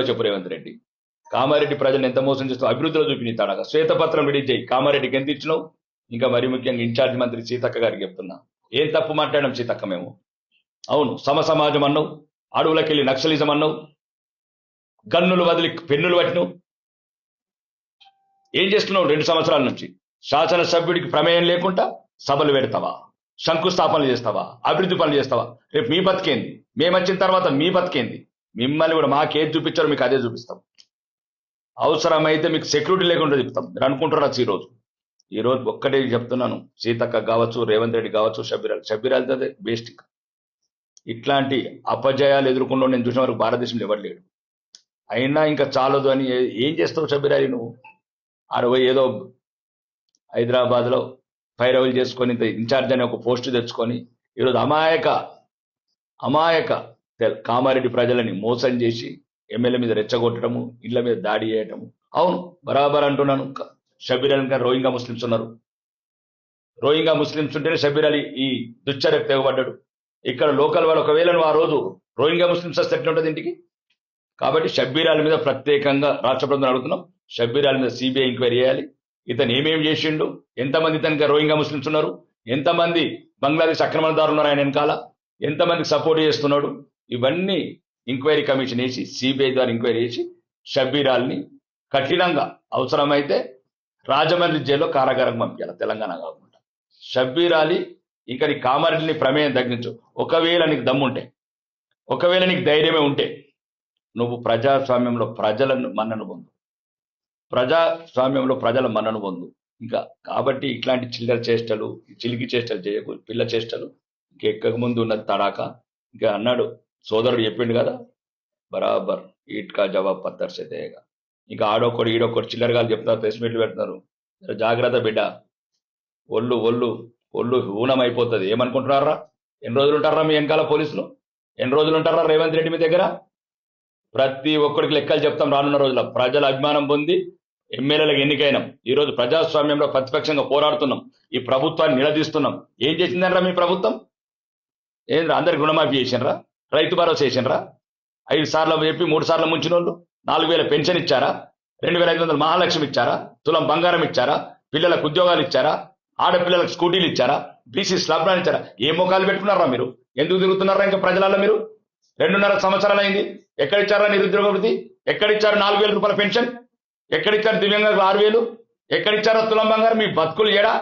చెప్పు రేవంత్ రెడ్డి. కామారెడ్డి ప్రజలను ఎంత మోసం చేస్తూ అభివృద్ధిలో చూపించాడు. శ్వేతపత్రం రిలీజ్ చేయి. కామారెడ్డికి ఎంత ఇచ్చినావు? ఇంకా మరి ముఖ్యంగా ఇన్ఛార్జ్ మంత్రి సీతక్క గారికి చెప్తున్నా, ఏం తప్పు మాట్లాడడం సీతక్క మేము? అవును, సమాజం అన్నావు, అడవులకెళ్ళి నక్సలిజం అన్నావు, గన్నులు వదిలి పెన్నులు పట్టినావు. ఏం చేస్తున్నావు 2 సంవత్సరాల నుంచి? శాసనసభ్యుడికి ప్రమేయం లేకుండా సభలు పెడతావా? శంకుస్థాపనలు చేస్తావా? అభివృద్ధి పనులు చేస్తావా? రేపు మీ బతికేంది? మేము వచ్చిన తర్వాత మీ బతికేంది? మిమ్మల్ని కూడా మాకేది చూపించారో మీకు అదే చూపిస్తాం. అవసరమైతే మీకు సెక్యూరిటీ లేకుండా చెప్తాం. మీరు అనుకుంటారా? ఈరోజు ఒక్కటే చెప్తున్నాను, సీతక్క కావచ్చు, రేవంత్ రెడ్డి కావచ్చు, షబ్బీరాల్ అదే బేస్ట్. ఇట్లాంటి అపజయాలు ఎదుర్కొంటూ నేను చూసిన వరకు భారతదేశంలో ఎవరు లేడు. అయినా ఇంకా చాలదు అని ఏం చేస్తావు షబ్బీరాలి? నువ్వు 60 ఏదో హైదరాబాద్లో పైరవులు చేసుకొని ఇన్ఛార్జ్ అని ఒక పోస్టు తెచ్చుకొని ఈరోజు అమాయక కామారెడ్డి ప్రజలని మోసం చేసి ఎమ్మెల్యే మీద రెచ్చగొట్టడము, ఇళ్ల మీద దాడి చేయటము. అవును, బరాబర్ అంటున్నాను. షబ్బీర్ అలీ గారు రోహింగా ముస్లిమ్స్ ఉన్నారు. రోహింగా ముస్లిమ్స్ ఉంటేనే షబ్బీర్ అలీ ఈ దుశ్చర్యకు తెగబడ్డాడు. ఇక్కడ లోకల్ వాళ్ళు ఒకవేళ ఆ రోజు రోహింగా ముస్లిమ్స్ వస్తే ఎట్లుంటుంది ఇంటికి? కాబట్టి షబ్బీర్ అలీ మీద ప్రత్యేకంగా రాష్ట్ర ప్రభుత్వం అడుగుతున్నాం. షబ్బీర్ అలీ మీద సిబిఐ ఎంక్వైరీ చేయాలి. ఇతను ఏమేమి చేసిండు, ఎంతమంది ఇతనికి రోహింగా ముస్లిమ్స్ ఉన్నారు, ఎంతమంది బంగ్లాదేశ్ ఆక్రమణదారులు ఉన్నారు ఆయన వెనకాల, ఎంతమందికి సపోర్ట్ చేస్తున్నాడు, ఇవన్నీ ఎంక్వైరీ కమిషన్ వేసి సిబిఐ ద్వారా ఎంక్వైరీ చేసి షబ్బీర్ అలీని కఠినంగా అవసరమైతే రాజమండ్రి జైల్లో కారాగారం పంపించాలి, తెలంగాణ కాకుండా. షబ్బీర్ అలీ ఇంకా నీ కామారెడ్డిని ప్రమేయం తగ్గించు. ఒకవేళ నీకు దమ్ముంటే, ఒకవేళ నీకు ధైర్యమే ఉంటే నువ్వు ప్రజాస్వామ్యంలో ప్రజల మన్నను పొందు. ఇంకా కాబట్టి ఇట్లాంటి చిల్లర చేష్టలు, చిలికి చేష్టలు చేయకు, పిల్ల చేష్టలు ఇంకెక్కక ముందు ఉన్నది తడాక. ఇంకా అన్నాడు సోదరుడు చెప్పిండు కదా, బరాబర్ ఈట్కా జవాబ్ పత్తర్ సే దేగా. ఇంకా ఆడొక్కడు ఈడొక్కడు చిల్లరగాలు చెప్తారు, ప్రెస్ మీట్లు పెడుతున్నారు. జాగ్రత్త బిడ్డ, ఒళ్ళు హూనం అయిపోతుంది. ఏమనుకుంటున్నారా? ఎన్ని రోజులు ఉంటారా మీ వెనకాల పోలీసులు? ఎన్ని రోజులు ఉంటారా రేవంత్ రెడ్డి మీ దగ్గర? ప్రతి ఒక్కరికి లెక్కలు చెప్తాం రానున్న రోజుల. ప్రజల అభిమానం పొంది ఎమ్మెల్యేలకు ఎన్నికైనాం. ఈరోజు ప్రజాస్వామ్యంలో ప్రతిపక్షంగా పోరాడుతున్నాం, ఈ ప్రభుత్వాన్ని నిలదీస్తున్నాం. ఏం చేసిందనరా మీ ప్రభుత్వం? ఏంద్రా అందరికి రుణమాఫీ చేసినరా? రైతు భరోసా చేసినరా? 5 సార్లు చెప్పి 3 సార్లు ముంచిన వాళ్ళు 4,000 పెన్షన్ ఇచ్చారా? 2,500 మహాలక్ష్మి ఇచ్చారా? తులం బంగారం ఇచ్చారా? పిల్లలకు ఉద్యోగాలు ఇచ్చారా? ఆడపిల్లలకు స్కూటీలు ఇచ్చారా? బీసీ స్లాబ్లను ఇచ్చారా? ఏ ముఖాలు పెట్టుకున్నారా మీరు? ఎందుకు తిరుగుతున్నారా ఇంకా ప్రజలలో మీరు? 2.5 సంవత్సరాలు అయింది. ఎక్కడిచ్చారా నిరుద్యోగ వృత్తి? ఎక్కడిచ్చారు 4,000 రూపాయల పెన్షన్? ఎక్కడిచ్చారు దివ్యాంగులకు 6,000? ఎక్కడిచ్చారో తులం బంగారం? మీ బతుకులు ఏడా?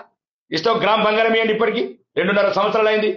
ఇష్టం గ్రామ్ బంగారం ఇవ్వండి. ఇప్పటికీ 2.5 సంవత్సరాలు అయింది.